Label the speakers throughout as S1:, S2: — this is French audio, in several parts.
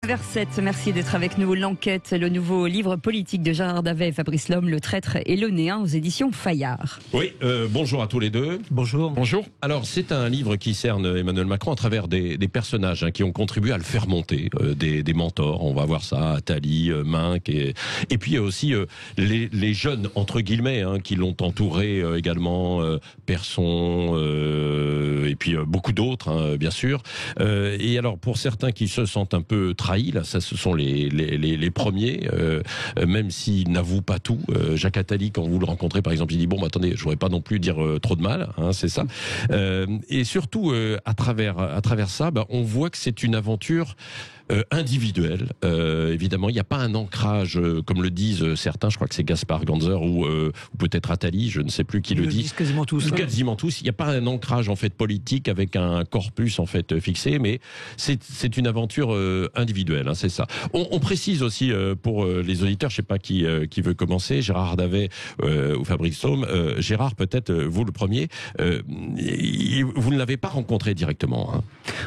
S1: Vers 7, merci d'être avec nous. L'enquête, le nouveau livre politique de Gérard Davet et Fabrice Lhomme, Le Traître et le Néant, aux éditions Fayard.
S2: Oui, bonjour à tous les deux.
S3: Bonjour.
S2: Bonjour. Alors, c'est un livre qui cerne Emmanuel Macron à travers des personnages qui ont contribué à le faire monter, des mentors. On va voir ça, Attali, Minc, et puis il y a aussi les jeunes, entre guillemets, qui l'ont entouré également, Persson, et puis beaucoup d'autres, bien sûr. Et alors, pour certains qui se sentent un peu trahis, là, ça, ce sont les premiers, même s'ils n'avouent pas tout. Jacques Attali, quand vous le rencontrez, par exemple, il dit attendez, je voudrais pas non plus dire trop de mal, c'est ça. Et surtout, à travers ça, on voit que c'est une aventure individuelle. Évidemment, il n'y a pas un ancrage, comme le disent certains, je crois que c'est Gaspard Ganzer ou peut-être Attali, je ne sais plus qui le dit.
S3: Quasiment tous.
S2: Quasiment tous. Il n'y a pas un ancrage en fait politique avec un corpus en fait fixé, mais c'est une aventure individuelle, c'est ça. On précise aussi pour les auditeurs, je ne sais pas qui veut commencer, Gérard Davet ou Fabrice Lhomme. Gérard, peut-être vous le premier. Vous ne l'avez pas rencontré directement.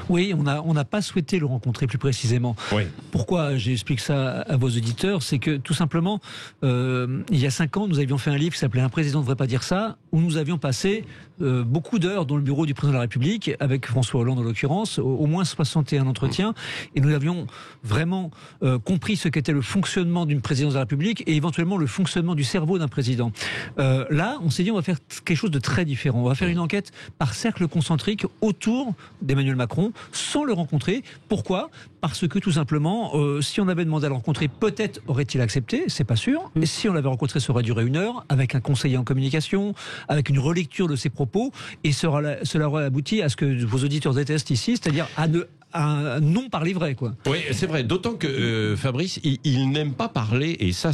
S3: Oui, on n'a pas souhaité le rencontrer plus précisément.
S2: Oui.
S3: Pourquoi j'explique ça à vos auditeurs? C'est que tout simplement, il y a 5 ans, nous avions fait un livre qui s'appelait Un président ne devrait pas dire ça, où nous avions passé beaucoup d'heures dans le bureau du président de la République, avec François Hollande en l'occurrence, au moins 61 entretiens, et nous avions vraiment compris ce qu'était le fonctionnement d'une présidence de la République et éventuellement le fonctionnement du cerveau d'un président. Là, on s'est dit on va faire quelque chose de très différent. On va faire une enquête par cercle concentrique autour d'Emmanuel Macron, sans le rencontrer. Pourquoi ? Parce que tout simplement, si on avait demandé à le rencontrer, peut-être aurait-il accepté, c'est pas sûr. Et si on l'avait rencontré, ça aurait duré 1 heure, avec un conseiller en communication, avec une relecture de ses propos, et cela aurait abouti à ce que vos auditeurs détestent ici, c'est-à-dire à un non parler vrai, quoi.
S2: Oui, c'est vrai. D'autant que Fabrice, il n'aime pas parler, et ça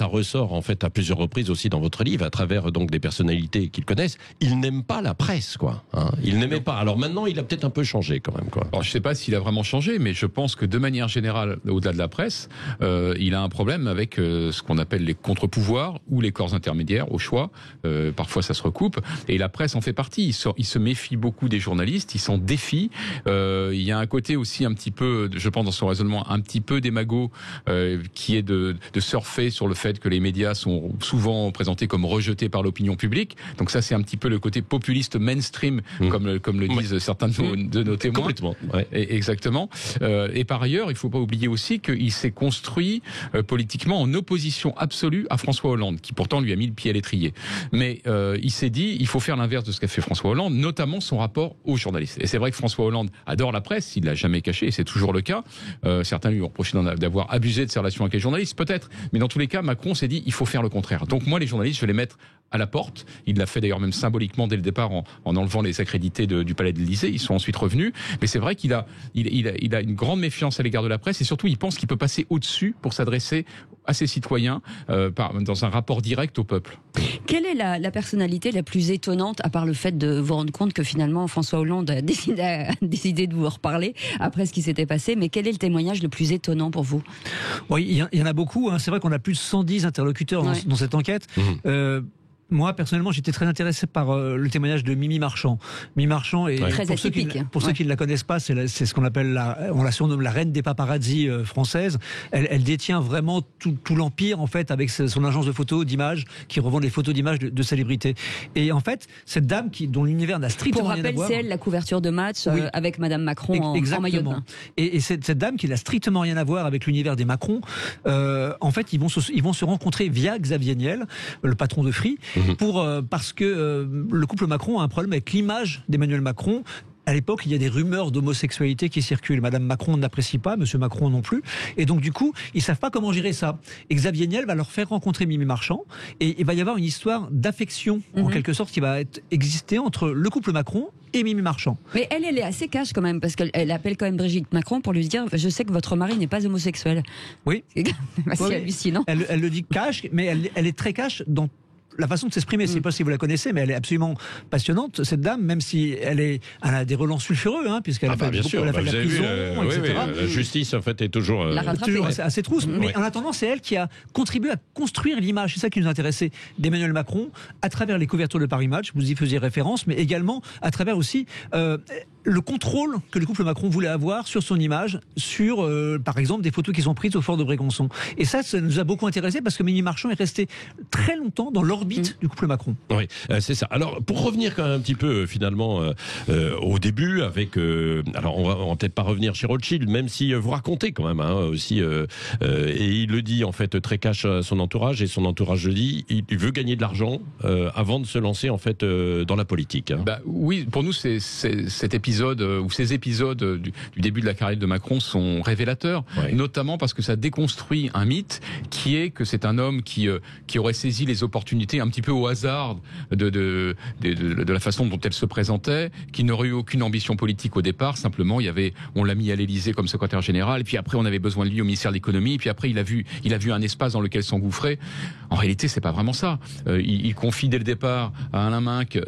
S2: ressort en fait à plusieurs reprises aussi dans votre livre, à travers donc des personnalités qu'il connaisse. Il n'aime pas la presse, quoi. Il n'aimait pas. Alors maintenant, il a peut-être un peu changé, quand même, quoi.
S4: Alors, je sais pas s'il a vraiment changé, mais je pense que de manière générale, au-delà de la presse, il a un problème avec ce qu'on appelle les contre-pouvoirs ou les corps intermédiaires, au choix. Parfois, ça se recoupe, et la presse en fait partie. Il se méfie beaucoup des journalistes, il s'en défie. Il y a un côté aussi un petit peu, je pense dans son raisonnement, un petit peu démago, qui est de surfer sur le fait que les médias sont souvent présentés comme rejetés par l'opinion publique. Donc ça, c'est un petit peu le côté populiste mainstream, comme le disent certains de nos témoins.
S2: Complètement. Ouais.
S4: Exactement. Et par ailleurs, il ne faut pas oublier aussi qu'il s'est construit politiquement en opposition absolue à François Hollande, qui pourtant lui a mis le pied à l'étrier. Mais il s'est dit, il faut faire l'inverse de ce qu'a fait François Hollande, notamment son rapport aux journalistes. Et c'est vrai que François Hollande adore la presse, il l'a jamais caché, et c'est toujours le cas. Certains lui ont reproché d'avoir abusé de ses relations avec les journalistes, peut-être. Mais dans tous les cas, Macron s'est dit, il faut faire le contraire. Donc moi, les journalistes, je vais les mettre à la porte. Il l'a fait d'ailleurs même symboliquement dès le départ en enlevant les accrédités du palais de l'Élysée. Ils sont ensuite revenus. Mais c'est vrai qu'il a une grande méfiance à l'égard de la presse, et surtout, il pense qu'il peut passer au-dessus pour s'adresser à ses citoyens dans un rapport direct au peuple.
S1: Quelle est la personnalité la plus étonnante, à part le fait de vous rendre compte que finalement François Hollande a décidé de vous reparler après ce qui s'était passé, mais quel est le témoignage le plus étonnant pour vous?
S3: Oui, il y en a beaucoup. C'est vrai qu'on a plus de 110 interlocuteurs dans cette enquête. Moi, personnellement, j'étais très intéressé par le témoignage de Mimi Marchand. Mimi Marchand est
S1: très
S3: atypique. Pour ceux qui ne la connaissent pas, c'est ce qu'on appelle on la surnomme la reine des paparazzis françaises. Elle détient vraiment tout l'empire, en fait, avec son agence de photos, d'images, qui revend des photos d'images de célébrités. Et en fait, cette dame dont l'univers n'a strictement rien à voir.
S1: Pour rappel, c'est elle la couverture de match avec Madame Macron en maillot de bain. Et
S3: cette dame qui n'a strictement rien à voir avec l'univers des Macron, en fait, ils vont se rencontrer via Xavier Niel, le patron de Free, parce que le couple Macron a un problème avec l'image d'Emmanuel Macron. À l'époque, il y a des rumeurs d'homosexualité qui circulent. Madame Macron n'apprécie pas, Monsieur Macron non plus. Et donc, du coup, ils savent pas comment gérer ça. Et Xavier Niel va leur faire rencontrer Mimi Marchand. Et il va y avoir une histoire d'affection, en quelque sorte, qui va exister entre le couple Macron et Mimi Marchand.
S1: Mais elle est assez cash quand même, parce qu'elle appelle quand même Brigitte Macron pour lui dire « Je sais que votre mari n'est pas homosexuel ».
S3: Oui.
S1: C'est hallucinant.
S3: Elle le dit cash, mais elle est très cash dans la façon de s'exprimer. Je ne sais pas si vous la connaissez, mais elle est absolument passionnante, cette dame, même si elle a des relents sulfureux, puisqu'elle a fait
S2: bien sûr,
S3: elle a fait de la prison, etc.
S2: La justice, en fait, est toujours
S3: assez trousse. Mais en attendant, c'est elle qui a contribué à construire l'image. C'est ça qui nous intéressait d'Emmanuel Macron, à travers les couvertures de Paris Match. Vous y faisiez référence, mais également à travers aussi le contrôle que le couple Macron voulait avoir sur son image, sur, par exemple, des photos qui sont prises au fort de Brégançon. Et ça nous a beaucoup intéressé parce que Ménil Marchand est resté très longtemps dans l'orbite du couple Macron.
S2: Oui, c'est ça. Alors, pour revenir quand même un petit peu, finalement, au début, avec... alors, on va peut-être pas revenir chez Rothschild, même si vous racontez quand même, aussi, et il le dit, en fait, très cash à son entourage, et son entourage le dit, il veut gagner de l'argent avant de se lancer, en fait, dans la politique.
S4: Oui, pour nous, cet épisode ou ces épisodes du début de la carrière de Macron sont révélateurs, notamment parce que ça déconstruit un mythe qui est que c'est un homme qui aurait saisi les opportunités un petit peu au hasard de la façon dont elle se présentait, qui n'aurait eu aucune ambition politique au départ. Simplement, on l'a mis à l'Élysée comme secrétaire général, et puis après on avait besoin de lui au ministère de l'économie, et puis après il a vu un espace dans lequel s'engouffrer. En réalité, c'est pas vraiment ça. Il confie dès le départ à Alain Minc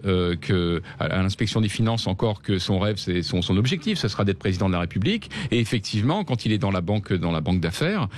S4: à l'inspection des finances encore que son rêve, c'est son objectif, ce sera d'être président de la République. Et effectivement, quand il est dans la banque d'affaires,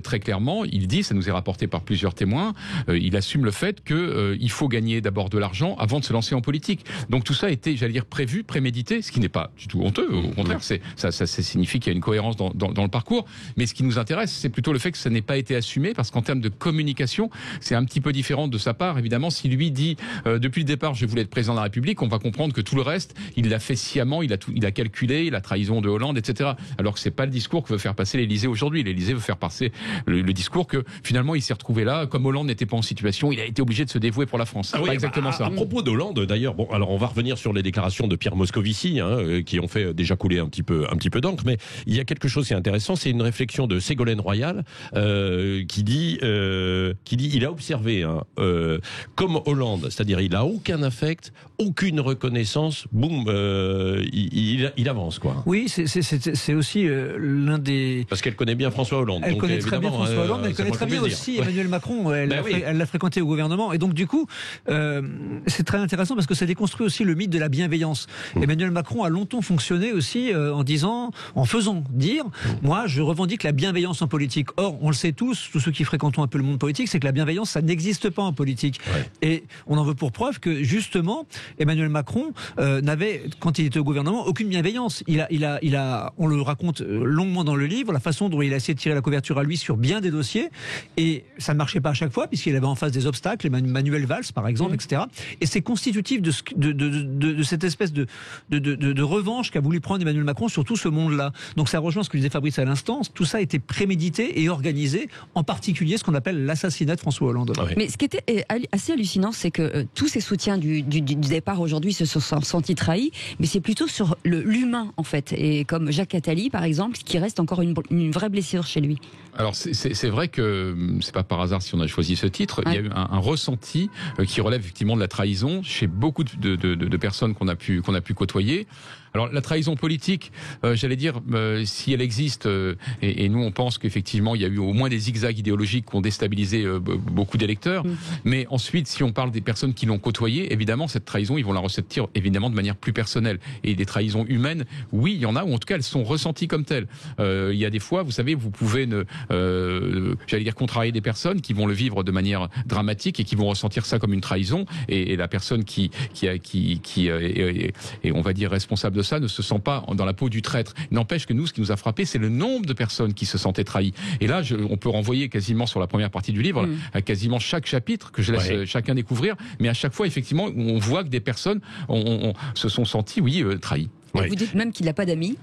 S4: très clairement, il dit, ça nous est rapporté par plusieurs témoins, il assume le fait que il faut gagner d'abord de l'argent avant de se lancer en politique. Donc tout ça a été, j'allais dire, prévu, prémédité, ce qui n'est pas du tout honteux. Au contraire, ça signifie qu'il y a une cohérence dans le parcours. Mais ce qui nous intéresse, c'est plutôt le fait que ça n'ait pas été assumé, parce qu'en termes de communication, c'est un petit peu différent de sa part. Évidemment, si lui dit depuis le départ, je voulais être président de la République, on va comprendre que tout le reste, il l'a fait sciemment, il a calculé, la trahison de Hollande, etc. Alors que c'est pas le discours que veut faire passer l'Élysée aujourd'hui. L'Élysée veut faire passer le discours que finalement il s'est retrouvé là, comme Hollande n'était pas en situation, il a été obligé de se dévouer pour la France. C'est pas exactement ça.
S2: À propos d'Hollande, d'ailleurs, bon, alors on va revenir sur les déclarations de Pierre Moscovici, qui ont fait déjà couler un petit peu d'encre, mais il y a quelque chose qui est intéressant, c'est une réflexion de Ségolène Royal qui dit il a observé comme Hollande, c'est-à-dire il a aucun affect, aucune reconnaissance, boum, il avance, quoi.
S3: Oui, c'est aussi l'un des...
S2: Parce qu'elle connaît bien François Hollande.
S3: Elle connaît très bien François Hollande, mais elle connaît très bien aussi Emmanuel Macron. Elle l'a fréquenté au gouvernement. Et donc, du coup, c'est très intéressant parce que ça déconstruit aussi le mythe de la bienveillance. Emmanuel Macron a longtemps fonctionné aussi en faisant dire, moi, je revendique la bienveillance en politique. Or, on le sait tous ceux qui fréquentons un peu le monde politique, c'est que la bienveillance, ça n'existe pas en politique. Et on en veut pour preuve que, justement, Emmanuel Macron n'avait, quand il était au gouvernement, aucune bienveillance. On le raconte longuement dans le livre, la façon dont il a essayé de tirer la couverture à lui sur bien des dossiers, et ça ne marchait pas à chaque fois, puisqu'il avait en face des obstacles, Manuel Valls, par exemple, etc. Et c'est constitutif de cette espèce de revanche qu'a voulu prendre Emmanuel Macron sur tout ce monde-là. Donc ça rejoint ce que disait Fabrice à l'instant, tout ça a été prémédité et organisé, en particulier ce qu'on appelle l'assassinat de François Hollande.
S1: Mais ce qui était assez hallucinant, c'est que tous ces soutiens du départ aujourd'hui se sont sentis trahis, mais c'est plutôt sur l'humain, en fait, et comme Jacques Attali, par exemple, qui reste encore une vraie blessure chez lui.
S4: Alors c'est vrai que c'est pas par hasard si on a choisi ce titre. Il y a eu un ressenti qui relève effectivement de la trahison chez beaucoup de personnes qu'on a pu côtoyer. Alors la trahison politique, j'allais dire, si elle existe, et nous on pense qu'effectivement il y a eu au moins des zigzags idéologiques qui ont déstabilisé beaucoup d'électeurs, mais ensuite si on parle des personnes qui l'ont côtoyé, évidemment cette trahison, ils vont la ressentir évidemment de manière plus personnelle. Et des trahisons humaines, oui, il y en a, ou en tout cas elles sont ressenties comme telles. Il y a des fois, vous savez, vous pouvez j'allais dire contrarier des personnes qui vont le vivre de manière dramatique et qui vont ressentir ça comme une trahison, et la personne qui est, on va dire, responsable de ça ne se sent pas dans la peau du traître. N'empêche que nous, ce qui nous a frappé, c'est le nombre de personnes qui se sentaient trahies. Et là, on peut renvoyer quasiment sur la première partie du livre, à quasiment chaque chapitre que je laisse chacun découvrir, mais à chaque fois, effectivement, on voit que des personnes se sont senties, trahies.
S1: Vous dites même qu'il n'a pas d'amis.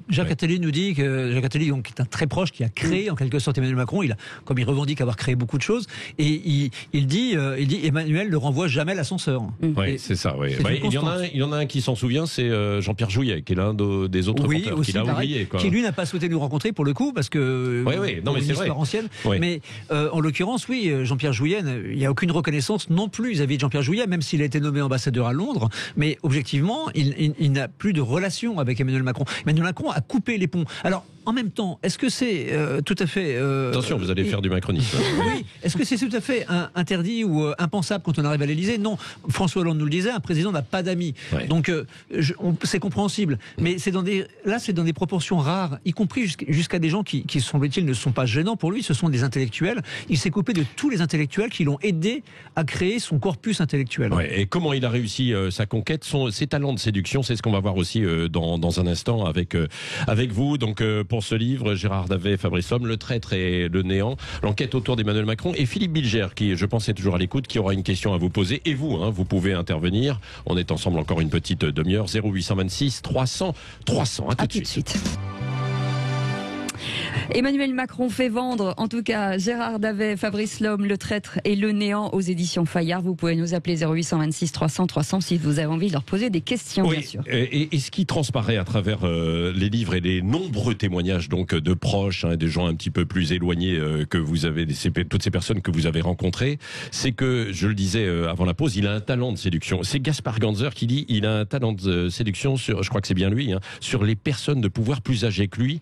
S3: Jacques Attali nous dit que Jacques Attali, donc, qui est un très proche, qui a créé en quelque sorte Emmanuel Macron, comme il revendique avoir créé beaucoup de choses, et il dit Emmanuel ne renvoie jamais l'ascenseur.
S2: Oui, c'est ça. Oui. Il y en a un qui s'en souvient, c'est Jean-Pierre Jouyet, qui est l'un des autres conteurs, qui l'a oublié.
S3: Qui lui n'a pas souhaité nous rencontrer pour le coup, parce que
S2: non, mais c'est vrai.
S3: Ancienne. Mais en l'occurrence, oui, Jean-Pierre Jouyet, il n'y a aucune reconnaissance non plus vis-à-vis de Jean-Pierre Jouyet, même s'il a été nommé ambassadeur à Londres. Mais objectivement, il n'a plus de relation avec Emmanuel Macron. Emmanuel Macron a coupé les ponts. Alors, en même temps, est-ce que c'est tout à fait...
S2: Attention, vous allez faire du macronisme.
S3: Oui, est-ce que c'est tout à fait interdit ou impensable quand on arrive à l'Élysée? Non, François Hollande nous le disait, un président n'a pas d'amis.
S2: Ouais.
S3: Donc c'est compréhensible. Mais c'est dans des proportions rares, y compris jusqu'à des gens qui semble-t-il, ne sont pas gênants pour lui, ce sont des intellectuels. Il s'est coupé de tous les intellectuels qui l'ont aidé à créer son corpus intellectuel.
S2: Ouais, et comment il a réussi sa conquête, ses talents de séduction, c'est ce qu'on va voir aussi dans un instant avec vous. Donc pour ce livre, Gérard Davet, Fabrice Lhomme, Le traître et le néant, l'enquête autour d'Emmanuel Macron, et Philippe Bilger, qui je pense est toujours à l'écoute, qui aura une question à vous poser. Et vous, vous pouvez intervenir. On est ensemble encore une petite demi-heure. 0826 300 300. À tout de suite.
S1: Emmanuel Macron fait vendre, en tout cas, Gérard Davet, Fabrice Lhomme, Le traître et le néant aux éditions Fayard. Vous pouvez nous appeler 0826 300 300 si vous avez envie de leur poser des questions,
S2: oui,
S1: bien sûr.
S2: Et ce qui transparaît à travers les livres et les nombreux témoignages donc de proches, des gens un petit peu plus éloignés que vous avez, toutes ces personnes que vous avez rencontrées, c'est que, je le disais avant la pause, il a un talent de séduction. C'est Gaspard Ganzer qui dit il a un talent de séduction sur, je crois que c'est bien lui, sur les personnes de pouvoir plus âgées que lui,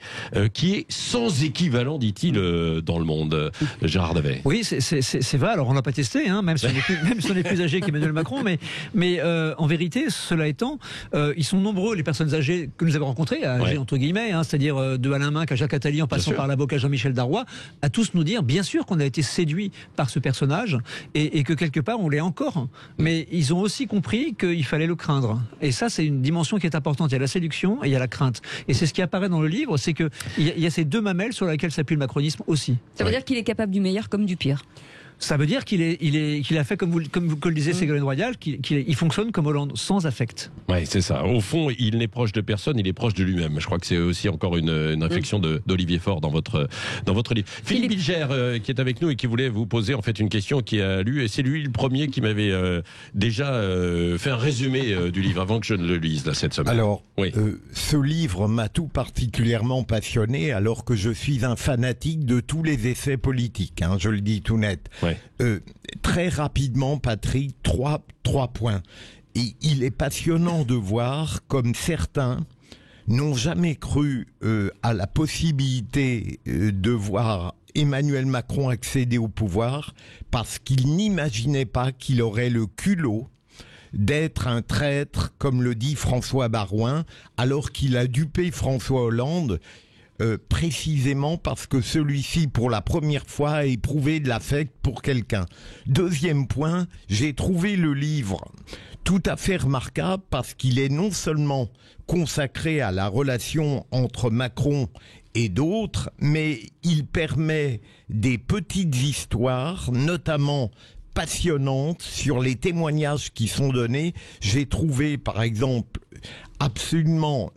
S2: qui est sans équivalent, dit-il, dans le monde. Gérard Davet.
S3: Oui, c'est vrai. Alors on l'a pas testé, même si on est plus âgé qu'Emmanuel Macron, mais en vérité, cela étant, ils sont nombreux les personnes âgées que nous avons rencontrées, âgées entre guillemets, c'est-à-dire de Alain Minc à Jacques Attali, en passant par l'avocat Jean-Michel Darrois, à tous nous dire, bien sûr, qu'on a été séduit par ce personnage et que quelque part on l'est encore. Mais ils ont aussi compris qu'il fallait le craindre. Et ça, c'est une dimension qui est importante. Il y a la séduction et il y a la crainte. Et c'est ce qui apparaît dans le livre, c'est que il y a ces deux mamelles sur lesquelles s'appuie le macronisme aussi.
S1: Ça veut dire qu'il est capable du meilleur comme du pire.
S3: Ça veut dire qu'il a fait, comme le disait Ségolène Royal, qu'il fonctionne comme Hollande, sans affect.
S2: Oui, c'est ça. Au fond, il n'est proche de personne, il est proche de lui-même. Je crois que c'est aussi encore une réflexion d'Olivier Faure dans votre livre. Philippe Bilger, qui est avec nous et qui voulait vous poser en fait une question qui a lu, et c'est lui le premier qui m'avait déjà fait un résumé du livre avant que je ne le lise cette semaine.
S5: Alors,
S2: oui.
S5: ce livre m'a tout particulièrement passionné alors que je suis un fanatique de tous les essais politiques, je le dis tout net.
S2: Ouais.
S5: Très rapidement, Patrick, trois points. Et il est passionnant de voir comme certains n'ont jamais cru à la possibilité de voir Emmanuel Macron accéder au pouvoir parce qu'ils n'imaginaient pas qu'il aurait le culot d'être un traître, comme le dit François Baroin, alors qu'il a dupé François Hollande. Précisément parce que celui-ci, pour la première fois, a éprouvé de l'affect pour quelqu'un. Deuxième point, j'ai trouvé le livre tout à fait remarquable parce qu'il est non seulement consacré à la relation entre Macron et d'autres, mais il permet des petites histoires, notamment passionnantes, sur les témoignages qui sont donnés. J'ai trouvé, par exemple, absolument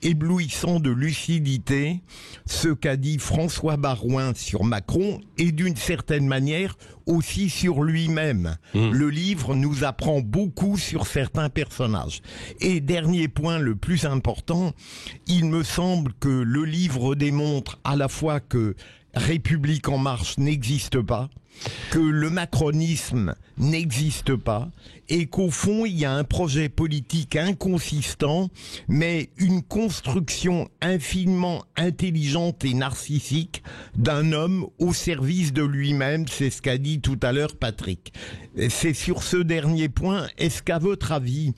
S5: éblouissant de lucidité ce qu'a dit François Baroin sur Macron et d'une certaine manière aussi sur lui-même. Le livre nous apprend beaucoup sur certains personnages. Et dernier point, le plus important, il me semble que le livre démontre à la fois que République en marche n'existe pas, que le macronisme n'existe pas et qu'au fond il y a un projet politique inconsistant mais une construction infiniment intelligente et narcissique d'un homme au service de lui-même, c'est ce qu'a dit tout à l'heure Patrick. C'est sur ce dernier point, est-ce qu'à votre avis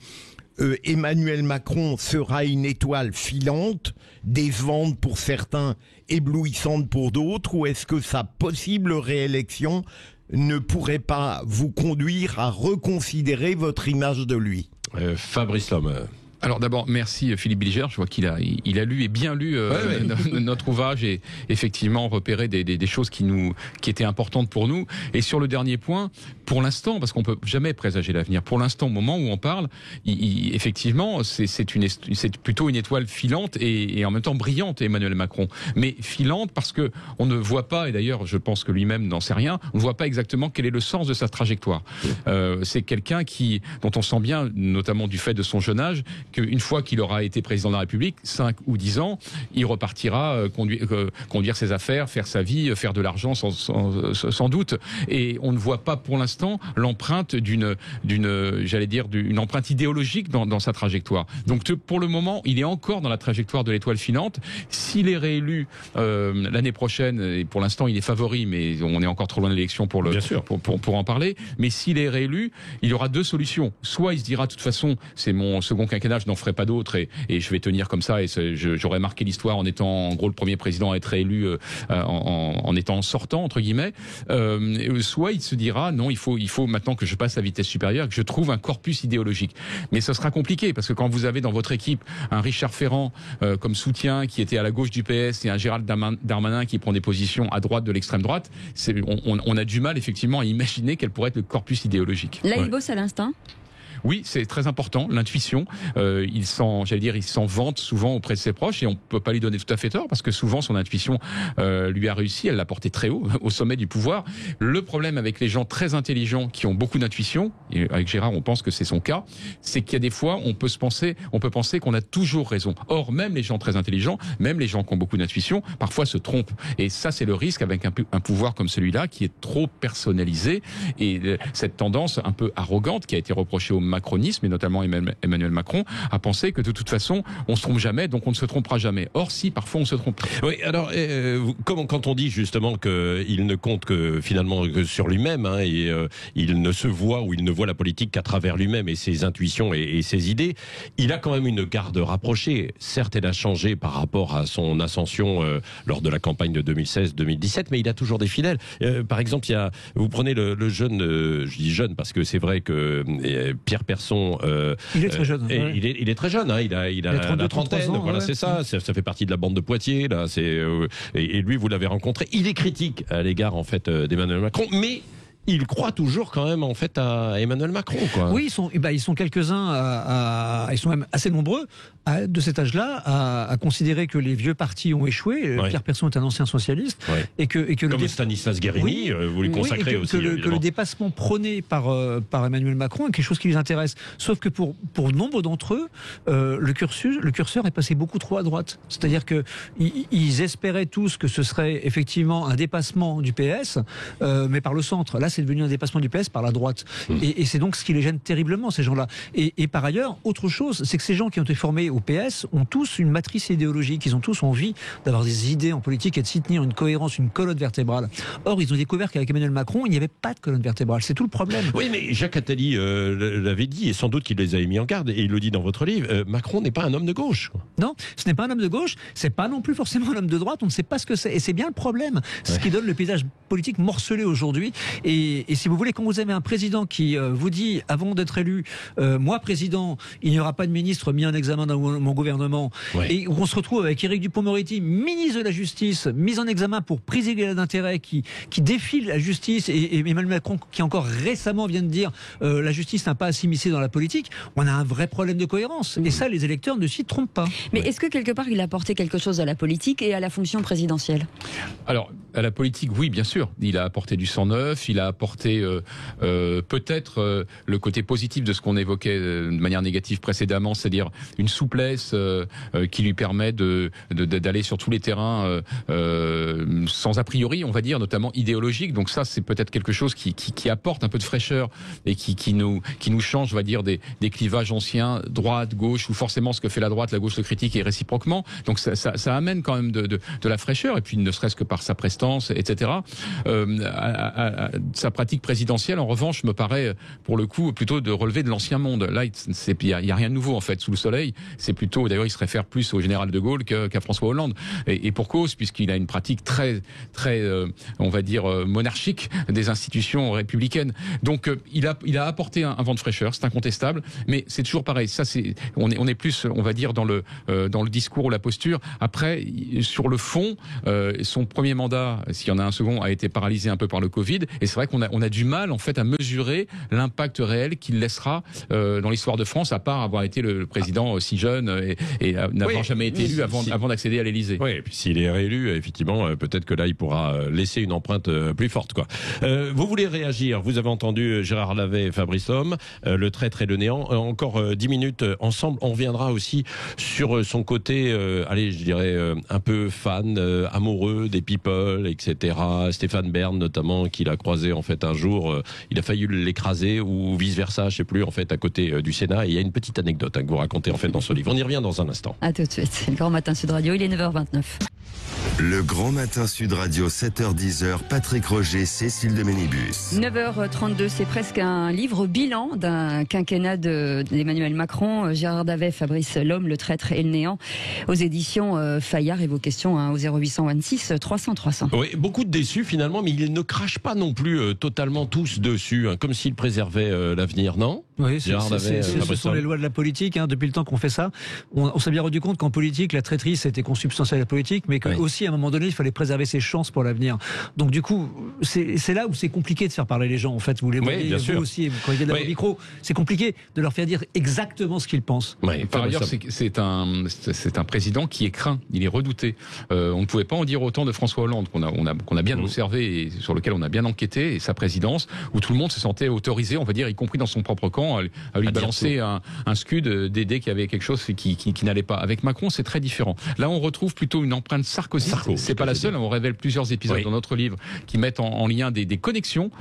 S5: Emmanuel Macron sera une étoile filante, décevante pour certains, éblouissante pour d'autres, ou est-ce que sa possible réélection ne pourrait pas vous conduire à reconsidérer votre image de lui?
S2: Fabrice Lhomme.
S4: Alors d'abord, merci Philippe Bilger. Je vois qu'il a lu et bien lu notre ouvrage et effectivement repéré des choses qui étaient importantes pour nous. Et sur le dernier point, pour l'instant, parce qu'on peut jamais présager l'avenir, pour l'instant, au moment où on parle, effectivement, c'est plutôt une étoile filante et en même temps brillante, Emmanuel Macron. Mais filante parce que on ne voit pas, et d'ailleurs, je pense que lui-même n'en sait rien, on ne voit pas exactement quel est le sens de sa trajectoire. C'est quelqu'un dont on sent bien, notamment du fait de son jeune âge, qu'une fois qu'il aura été président de la République, 5 ou 10 ans, il repartira conduire ses affaires, faire sa vie, faire de l'argent sans doute. Et on ne voit pas pour l'instant l'empreinte d'une empreinte idéologique dans sa trajectoire. Donc pour le moment, il est encore dans la trajectoire de l'étoile filante. S'il est réélu l'année prochaine, et pour l'instant il est favori, mais on est encore trop loin de l'élection pour en parler, mais s'il est réélu, il y aura deux solutions. Soit il se dira, de toute façon, c'est mon second quinquennat, je n'en ferai pas d'autres et je vais tenir comme ça et j'aurai marqué l'histoire en étant en gros le premier président à être réélu en étant sortant, entre guillemets. Soit il se dira, non, il faut maintenant que je passe à vitesse supérieure, que je trouve un corpus idéologique. Mais ce sera compliqué parce que quand vous avez dans votre équipe un Richard Ferrand comme soutien qui était à la gauche du PS et un Gérald Darmanin qui prend des positions à droite de l'extrême droite, on a du mal effectivement à imaginer quel pourrait être le corpus idéologique.
S1: Là, il bosse à l'instinct.
S4: Oui, c'est très important, l'intuition. Il s'en vante souvent auprès de ses proches et on peut pas lui donner tout à fait tort parce que souvent son intuition lui a réussi, elle l'a porté très haut, au sommet du pouvoir. Le problème avec les gens très intelligents qui ont beaucoup d'intuition, et avec Gérard on pense que c'est son cas, c'est qu'il y a des fois on peut penser qu'on a toujours raison. Or même les gens très intelligents, même les gens qui ont beaucoup d'intuition, parfois se trompent. Et ça c'est le risque avec un pouvoir comme celui-là qui est trop personnalisé et cette tendance un peu arrogante qui a été reprochée au macronisme et notamment Emmanuel Macron a pensé que de toute façon on se trompe jamais donc on ne se trompera jamais. Or si parfois on se trompe.
S2: Oui, alors quand on dit justement qu'il ne compte que finalement que sur lui-même et il ne se voit ou il ne voit la politique qu'à travers lui-même et ses intuitions et ses idées, il a quand même une garde rapprochée. Certes, elle a changé par rapport à son ascension lors de la campagne de 2016-2017, mais il a toujours des fidèles. Par exemple, vous prenez le jeune, je dis jeune parce que c'est vrai que Pierre Persson,
S3: il est très jeune.
S2: Il est très jeune. Il a la trentaine. Ans, voilà, c'est ça. Ça fait partie de la bande de Poitiers. Là, et lui, vous l'avez rencontré. Il est critique à l'égard en fait d'Emmanuel Macron, mais il croit toujours quand même en fait à Emmanuel Macron, quoi.
S3: Oui, ils sont quelques-uns, ils sont même assez nombreux de cet âge-là à considérer que les vieux partis ont échoué. Ouais. Pierre Persson est un ancien socialiste,
S2: ouais.
S3: et que
S2: comme Stanislas Guerini, vous lui consacrez aussi.
S3: Que le dépassement prôné par Emmanuel Macron est quelque chose qui les intéresse. Sauf que pour nombre d'entre eux, le curseur est passé beaucoup trop à droite. C'est-à-dire que ils espéraient tous que ce serait effectivement un dépassement du PS, mais par le centre. Là, c'est devenu un dépassement du PS par la droite. Et c'est donc ce qui les gêne terriblement, ces gens-là. Et par ailleurs, autre chose, c'est que ces gens qui ont été formés au PS ont tous une matrice idéologique. Ils ont tous envie d'avoir des idées en politique et de s'y tenir, une cohérence, une colonne vertébrale. Or, ils ont découvert qu'avec Emmanuel Macron, il n'y avait pas de colonne vertébrale. C'est tout le problème.
S2: Oui, mais Jacques Attali l'avait dit, et sans doute qu'il les avait mis en garde, et il le dit dans votre livre, Macron n'est pas un homme de gauche.
S3: Non, ce n'est pas un homme de gauche, c'est pas non plus forcément un homme de droite, on ne sait pas ce que c'est. Et c'est bien le problème. C'est ce qui donne le paysage politique morcelé aujourd'hui. Et si vous voulez, quand vous avez un président qui vous dit, avant d'être élu, moi président, il n'y aura pas de ministre mis en examen dans mon gouvernement, et on se retrouve avec Éric Dupond-Moretti, ministre de la Justice, mis en examen pour prise illégale d'intérêt, qui défile la justice, et Emmanuel Macron qui encore récemment vient de dire la justice n'a pas à s'immiscer dans la politique, on a un vrai problème de cohérence. Et ça, les électeurs ne s'y trompent pas.
S1: Mais est-ce que quelque part il a apporté quelque chose à la politique et à la fonction présidentielle ?
S4: Alors, à la politique, oui, bien sûr. Il a apporté du sang neuf, il a apporté peut-être le côté positif de ce qu'on évoquait de manière négative précédemment, c'est-à-dire une souplesse qui lui permet d'aller sur tous les terrains sans a priori, on va dire, notamment idéologique. Donc ça, c'est peut-être quelque chose qui apporte un peu de fraîcheur et qui nous change, on va dire, des clivages anciens, droite, gauche, où forcément ce que fait la droite, la gauche le critique et réciproquement. Donc ça amène quand même de la fraîcheur, et puis ne serait-ce que par sa prestance, etc. Sa pratique présidentielle, en revanche, me paraît pour le coup plutôt de relever de l'ancien monde. Là, il y a rien de nouveau en fait sous le soleil. C'est plutôt, d'ailleurs, il se réfère plus au général de Gaulle qu'à François Hollande, et pour cause, puisqu'il a une pratique très on va dire monarchique des institutions républicaines. Donc il a apporté un vent de fraîcheur, c'est incontestable, mais c'est toujours pareil. Ça, on est plus, on va dire, dans le discours ou la posture. Après, sur le fond, son premier mandat, s'il y en a un second, a été paralysé un peu par le Covid. Et c'est vrai qu'on a du mal en fait à mesurer l'impact réel qu'il laissera dans l'histoire de France, à part avoir été le président si jeune et n'avoir jamais été élu avant d'accéder à l'Élysée.
S2: Oui, et puis s'il est réélu, effectivement, peut-être que là, il pourra laisser une empreinte plus forte, quoi. Vous voulez réagir? Vous avez entendu Gérard Lavet et Fabrice Lhomme, le traître et le néant. Encore 10 minutes ensemble. On reviendra aussi sur son côté, allez, je dirais, un peu fan, amoureux des people, etc. Stéphane Bern, notamment, qu'il a croisé, en fait, un jour. Il a failli l'écraser ou vice-versa, je sais plus, en fait, à côté du Sénat. Et il y a une petite anecdote que vous racontez, en fait, dans ce livre. On y revient dans un instant.
S1: À tout de suite. Le Grand Matin Sud Radio, il est 9h29.
S6: Le Grand Matin Sud Radio, 7h-10h, Patrick Roger, Cécile de Ménibus.
S1: 9h32, c'est presque un livre bilan d'un quinquennat d'Emmanuel Macron. Gérard Davet, Fabrice Lhomme, Le traître et le néant, aux éditions Fayard. Et vos questions au 0826 300 300.
S2: Oui, beaucoup de déçus finalement, mais ils ne crachent pas non plus totalement tous dessus, comme s'ils préservaient l'avenir, non?
S3: Oui, ce sont les lois de la politique. Depuis le temps qu'on fait ça, on s'est bien rendu compte qu'en politique, la traîtrise était consubstantielle à la politique, mais qu'aussi à un moment donné, il fallait préserver ses chances pour l'avenir. Donc du coup, c'est là où c'est compliqué de faire parler les gens. En fait, vous les voyez,
S2: bien sûr.
S3: Vous aussi, quand il y a de micro, c'est compliqué de leur faire dire exactement ce qu'ils pensent.
S4: Par ailleurs, c'est un président qui est craint, il est redouté. On ne pouvait pas en dire autant de François Hollande, qu'on a bien observé et sur lequel on a bien enquêté, et sa présidence, où tout le monde se sentait autorisé, on va dire, y compris dans son propre camp, à lui balancer un scud dès qu'il y avait quelque chose qui n'allait pas. Avec Macron, c'est très différent. Là, on retrouve plutôt une empreinte Sarkozy. C'est pas la seule. On révèle plusieurs épisodes dans notre livre qui mettent en lien des connexions,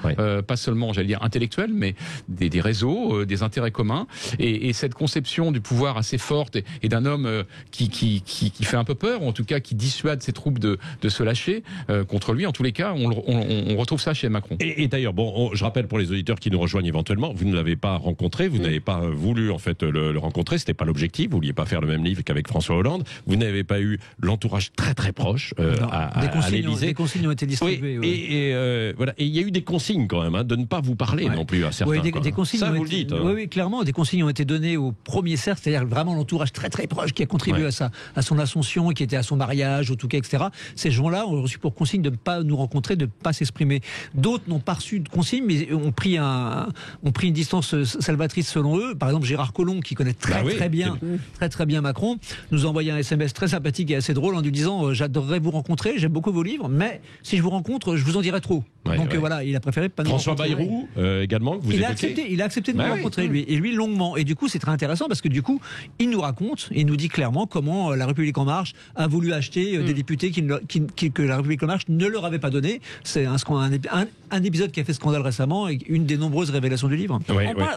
S4: pas seulement, j'allais dire, intellectuelles, mais des réseaux, des intérêts communs. Et cette conception du pouvoir assez forte et d'un homme qui fait un peu peur, ou en tout cas qui dissuade ses troupes de se lâcher contre lui. En tous les cas, on retrouve ça chez Macron.
S2: Et d'ailleurs, je rappelle pour les auditeurs qui nous rejoignent éventuellement, vous ne l'avez pas rencontré, vous n'avez pas voulu en fait le rencontrer, c'était pas l'objectif, vous vouliez pas faire le même livre qu'avec François Hollande, vous n'avez pas eu l'entourage très très proche à l'Élysée.
S3: Des consignes ont été distribuées.
S2: Voilà. Et il y a eu des consignes quand même, de ne pas vous parler non plus à certains.
S3: Des consignes
S2: ça, vous le dites.
S3: Oui, clairement, des consignes ont été données au premier cercle, c'est-à-dire vraiment l'entourage très très proche qui a contribué à son ascension, qui était à son mariage, au Touquet, etc. Ces gens-là ont reçu pour consigne de ne pas nous rencontrer, de ne pas s'exprimer. D'autres n'ont pas reçu de consigne, mais ont pris une distance salvatrice selon eux. Par exemple, Gérard Collomb, qui connaît très bien Macron, nous a envoyé un SMS très sympathique et assez drôle en lui disant j'adorerais vous rencontrer, j'aime beaucoup vos livres, mais si je vous rencontre, je vous en dirai trop. Donc voilà, il a préféré pas nous
S2: Rencontrer.
S3: François
S2: Bayrou également, que vous évoquez.
S3: Il a accepté de nous rencontrer, lui longuement. Et du coup, c'est très intéressant parce que du coup, il nous raconte, il nous dit clairement comment la République En Marche a voulu acheter des députés que la République En Marche ne leur avait pas donné. C'est un épisode qui a fait scandale récemment et une des nombreuses révélations du livre.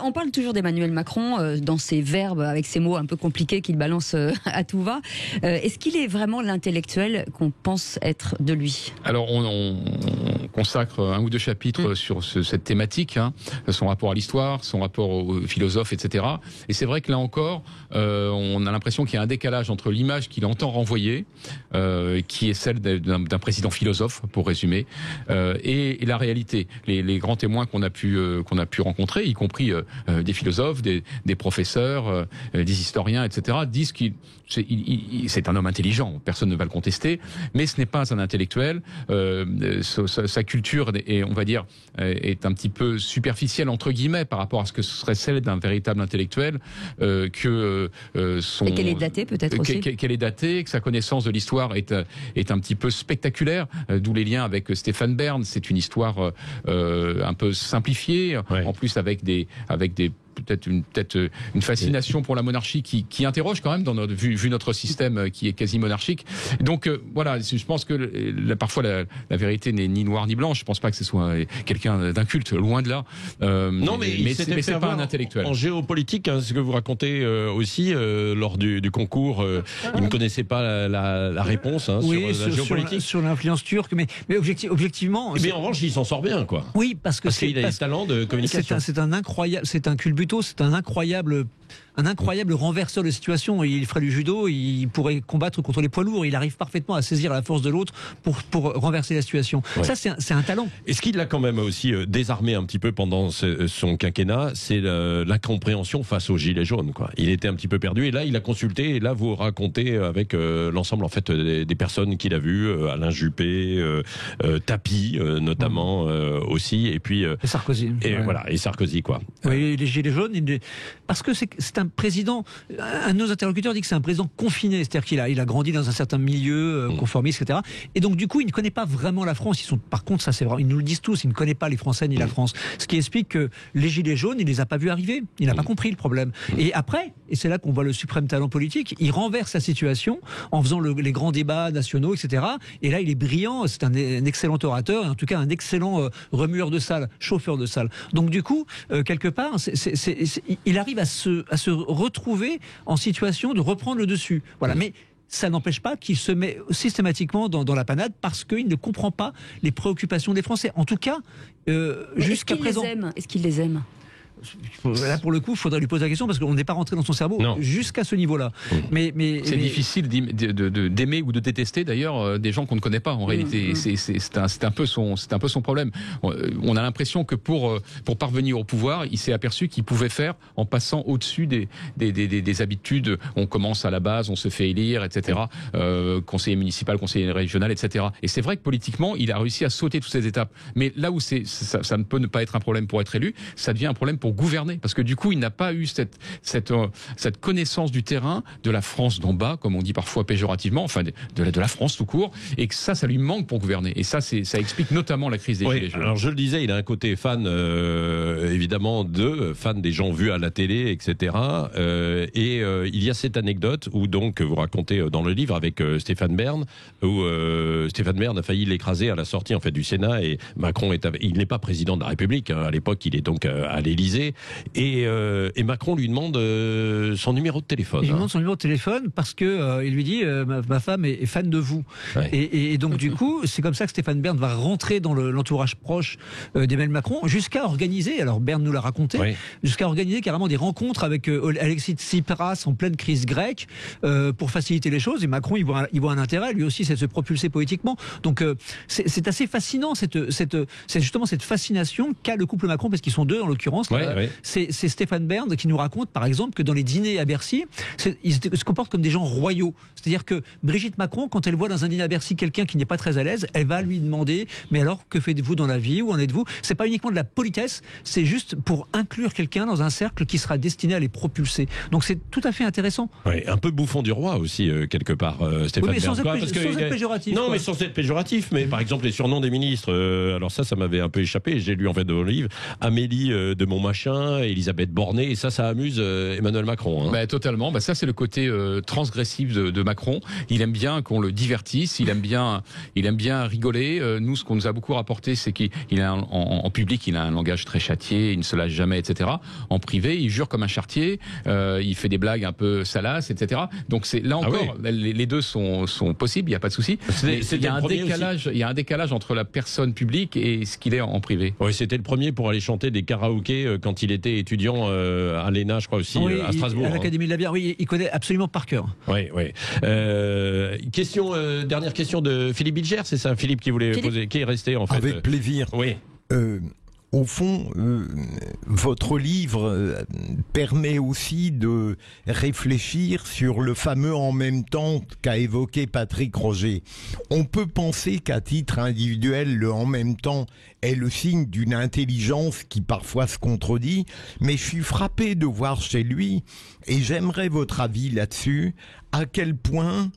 S1: On parle toujours d'Emmanuel Macron dans ses verbes, avec ces mots un peu compliqués qu'il balance à tout va. Est-ce qu'il est vraiment l'intellectuel qu'on pense être de lui?
S4: Alors, on consacre un ou deux chapitres sur cette thématique, son rapport à l'histoire, son rapport aux philosophes, etc. Et c'est vrai que là encore, on a l'impression qu'il y a un décalage entre l'image qu'il entend renvoyer, qui est celle d'un président philosophe, pour résumer, et la réalité. Les grands témoins qu'on a pu rencontrer, y compris des philosophes, des professeurs, des historiens, etc., disent qu'il c'est un homme intelligent, personne ne va le contester, mais ce n'est pas un intellectuel. Sa culture est, on va dire, est un petit peu superficielle entre guillemets par rapport à ce que serait celle d'un véritable intellectuel. Et qu'elle
S1: est datée peut-être aussi.
S4: Qu'elle est datée, que sa connaissance de l'histoire est un petit peu spectaculaire, d'où les liens avec Stéphane Bern. C'est une histoire un peu simplifiée, en plus avec des peut-être une fascination pour la monarchie qui interroge quand même dans notre vu notre système qui est quasi monarchique. Donc voilà, je pense que parfois la vérité n'est ni noire ni blanche. Je pense pas que ce soit quelqu'un d'inculte, loin de là.
S2: Non, mais
S4: c'est pas un intellectuel.
S2: En géopolitique, ce que vous racontez aussi lors du concours, il ne connaissait pas la réponse sur la géopolitique,
S3: sur l'influence turque, mais objectivement.
S2: Mais en revanche, il s'en sort bien, quoi.
S3: Oui, parce qu'il
S2: a des talents de communication.
S3: C'est un incroyable, c'est un culbut plutôt c'est un incroyable renverseur de situation. Il ferait du judo, il pourrait combattre contre les poids lourds. Il arrive parfaitement à saisir la force de l'autre pour renverser la situation. Ouais. Ça, c'est un talent.
S2: Et ce qui l'a quand même aussi désarmé un petit peu pendant son quinquennat, c'est l'incompréhension face aux gilets jaunes, quoi. Il était un petit peu perdu et là, il a consulté et là, vous racontez avec l'ensemble en fait des personnes qu'il a vues, Alain Juppé, Tapi notamment aussi, et puis
S3: et Sarkozy.
S2: Et voilà, et Sarkozy, quoi.
S3: Oui, les gilets jaunes, parce que c'est un président. Un de nos interlocuteurs dit que c'est un président confiné, c'est-à-dire qu'il a grandi dans un certain milieu conformiste, etc. Et donc du coup, il ne connaît pas vraiment la France. Par contre, ça c'est vrai, ils nous le disent tous, il ne connaît pas les Français ni la France. Ce qui explique que les gilets jaunes, il les a pas vus arriver. Il n'a pas compris le problème. Et après, et c'est là qu'on voit le suprême talent politique, il renverse la situation en faisant les grands débats nationaux, etc. Et là, il est brillant. C'est un excellent orateur, et en tout cas un excellent remueur de salle, chauffeur de salle. Donc du coup, quelque part, il arrive à se retrouver en situation de reprendre le dessus. Voilà. Mais ça n'empêche pas qu'il se met systématiquement dans la panade parce qu'il ne comprend pas les préoccupations des Français. En tout cas, jusqu'à présent.
S1: Est-ce qu'il les aime ?
S3: Là, pour le coup, il faudrait lui poser la question parce qu'on n'est pas rentré dans son cerveau jusqu'à ce niveau-là. Mais
S4: c'est difficile d'aimer ou de détester d'ailleurs des gens qu'on ne connaît pas. En réalité, c'est un peu son problème. On a l'impression que pour parvenir au pouvoir, il s'est aperçu qu'il pouvait faire en passant au-dessus des habitudes. On commence à la base, on se fait élire, etc. Conseiller municipal, conseiller régional, etc. Et c'est vrai que politiquement, il a réussi à sauter toutes ces étapes. Mais là où ça ne peut ne pas être un problème pour être élu, ça devient un problème pour gouverner, parce que du coup il n'a pas eu cette connaissance du terrain, de la France d'en bas, comme on dit parfois péjorativement, enfin de la France tout court, et que ça lui manque pour gouverner. Et ça explique notamment la crise des gilets jaunes.
S2: Alors je le disais, il a un côté fan évidemment fan des gens vus à la télé, etc. Il y a cette anecdote où donc vous racontez dans le livre avec Stéphane Bern, où Stéphane Bern a failli l'écraser à la sortie en fait du Sénat, et Macron il n'est pas président de la République, hein. À l'époque il est donc à l'Élysée. Et Macron lui demande son numéro de téléphone.
S3: Il lui demande son numéro de téléphone parce que il lui dit ma femme est fan de vous. Ouais. Et donc du coup, c'est comme ça que Stéphane Bern va rentrer dans l'entourage proche d'Emmanuel Macron, jusqu'à organiser, alors Bern nous l'a raconté, jusqu'à organiser carrément des rencontres avec Alexis Tsipras en pleine crise grecque pour faciliter les choses. Et Macron, il voit un intérêt, lui aussi, c'est de se propulser politiquement. Donc c'est assez fascinant c'est justement cette fascination qu'a le couple Macron, parce qu'ils sont deux en l'occurrence. C'est Stéphane Bern qui nous raconte par exemple que dans les dîners à Bercy, ils se comportent comme des gens royaux. C'est-à-dire que Brigitte Macron, quand elle voit dans un dîner à Bercy quelqu'un qui n'est pas très à l'aise, elle va lui demander mais alors que faites-vous dans la vie, où en êtes-vous? C'est pas uniquement de la politesse, c'est juste pour inclure quelqu'un dans un cercle qui sera destiné à les propulser. Donc c'est tout à fait intéressant.
S2: Un peu bouffon du roi aussi quelque part, Stéphane Bern.
S3: Sans être péjoratif.
S2: Non, mais sans être péjoratif. Mais par exemple les surnoms des ministres. Alors ça m'avait un peu échappé. J'ai lu en fait dans le livre Amélie de Montmachin, Elisabeth Borné, et ça amuse Emmanuel Macron. Hein.
S4: Totalement. Ça c'est le côté transgressif de Macron. Il aime bien qu'on le divertisse, il aime bien rigoler. Nous, ce qu'on nous a beaucoup rapporté, c'est qu'il a en public, il a un langage très châtié, il ne se lâche jamais, etc. En privé, il jure comme un charretier, il fait des blagues un peu salaces, etc. Donc c'est là encore, les deux sont possibles, il n'y a pas de souci. Il y a un décalage entre la personne publique et ce qu'il est en privé.
S2: Oui, c'était le premier pour aller chanter des karaokés quand il était étudiant à l'ENA, je crois aussi, à Strasbourg.
S3: À l'Académie de la Bière, oui, il connaît absolument par cœur.
S2: Oui. Dernière question de Philippe Bilger, c'est ça, Philippe qui voulait poser, qui est resté en fait.
S5: Avec plaisir.
S2: Oui.
S5: Au fond, votre livre permet aussi de réfléchir sur le fameux en même temps qu'a évoqué Patrick Roger. On peut penser qu'à titre individuel, le en même temps est le signe d'une intelligence qui parfois se contredit, mais je suis frappé de voir chez lui, et j'aimerais votre avis là-dessus, à quel point...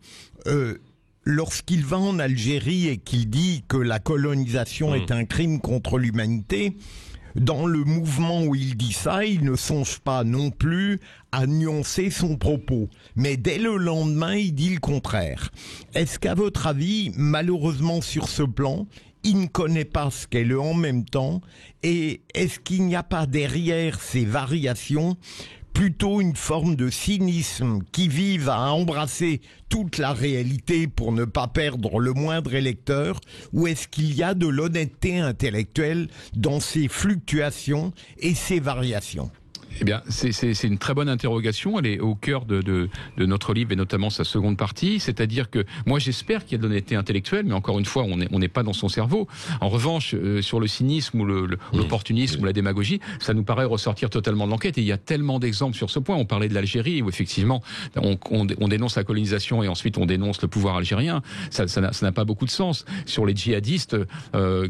S5: lorsqu'il va en Algérie et qu'il dit que la colonisation est un crime contre l'humanité, dans le mouvement où il dit ça, il ne songe pas non plus à nuancer son propos. Mais dès le lendemain, il dit le contraire. Est-ce qu'à votre avis, malheureusement sur ce plan, il ne connaît pas ce qu'est le en même temps? Et est-ce qu'il n'y a pas derrière ces variations plutôt une forme de cynisme qui vive à embrasser toute la réalité pour ne pas perdre le moindre électeur, ou est-ce qu'il y a de l'honnêteté intellectuelle dans ces fluctuations et ces variations?
S4: Eh bien, c'est une très bonne interrogation. Elle est au cœur de notre livre et notamment sa seconde partie. C'est-à-dire que moi, j'espère qu'il y a de l'honnêteté intellectuelle, mais encore une fois, on n'est pas dans son cerveau. En revanche, sur le cynisme ou l'opportunisme ou la démagogie, ça nous paraît ressortir totalement de l'enquête. Et il y a tellement d'exemples sur ce point. On parlait de l'Algérie où effectivement, on dénonce la colonisation et ensuite on dénonce le pouvoir algérien. Ça n'a pas beaucoup de sens. Sur les djihadistes,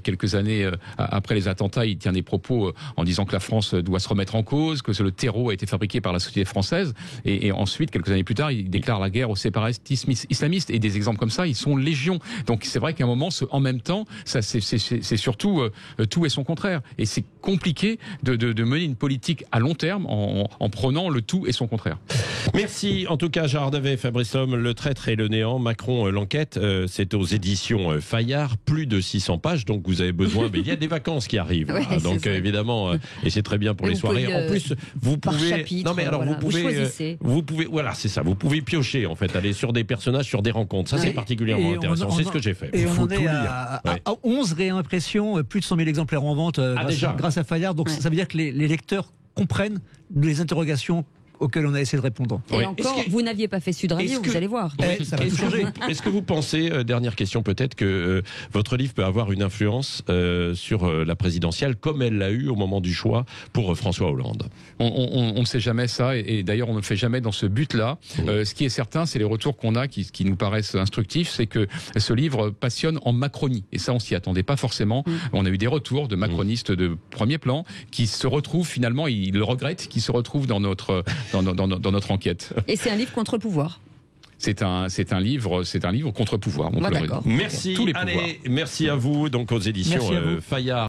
S4: quelques années après les attentats, il tient des propos en disant que la France doit se remettre en cause, que le terreau a été fabriqué par la société française, et ensuite, quelques années plus tard, il déclare la guerre aux séparatistes islamistes, et des exemples comme ça, ils sont légion. Donc c'est vrai qu'à un moment, en même temps, ça c'est surtout tout et son contraire. Et c'est compliqué de mener une politique à long terme en prenant le tout et son contraire.
S2: Merci en tout cas Gérard Davet, Fabrice Lhomme, Le Traître et le Néant, Macron, l'enquête, c'est aux éditions Fayard, plus de 600 pages, donc vous avez besoin, mais il y a des vacances qui arrivent,
S1: ouais,
S2: donc évidemment, et c'est très bien pour les soirées. En plus, vous pouvez,
S1: chapitre,
S2: non mais alors
S1: voilà,
S2: vous pouvez, voilà, c'est ça, vous pouvez piocher en fait, aller sur des personnages, sur des rencontres, ça c'est particulièrement intéressant, c'est ce que j'ai fait.
S3: Et on en est à 11 réimpressions, plus de 100 000 exemplaires en vente grâce à Fayard, donc ça veut dire que les lecteurs comprennent les interrogations auxquelles on a essayé de répondre.
S1: Et encore, vous n'aviez pas fait Sud Radio, vous allez voir.
S3: Ça va tout changer.
S2: Est-ce que vous pensez, dernière question peut-être, que votre livre peut avoir une influence sur la présidentielle, comme elle l'a eu au moment du choix pour François Hollande?
S4: On ne sait jamais ça, et d'ailleurs on ne le fait jamais dans ce but-là. Ce qui est certain, c'est les retours qu'on a qui nous paraissent instructifs, c'est que ce livre passionne en Macronie, et ça on s'y attendait pas forcément. On a eu des retours de macronistes de premier plan qui se retrouvent finalement, ils le regrettent, qui se retrouvent dans notre enquête.
S1: Et c'est un livre contre le pouvoir.
S4: C'est un livre contre pouvoir.
S1: D'accord.
S2: Merci.
S4: Tous les pouvoirs.
S2: Allez, merci à vous. Donc aux éditions Fayard.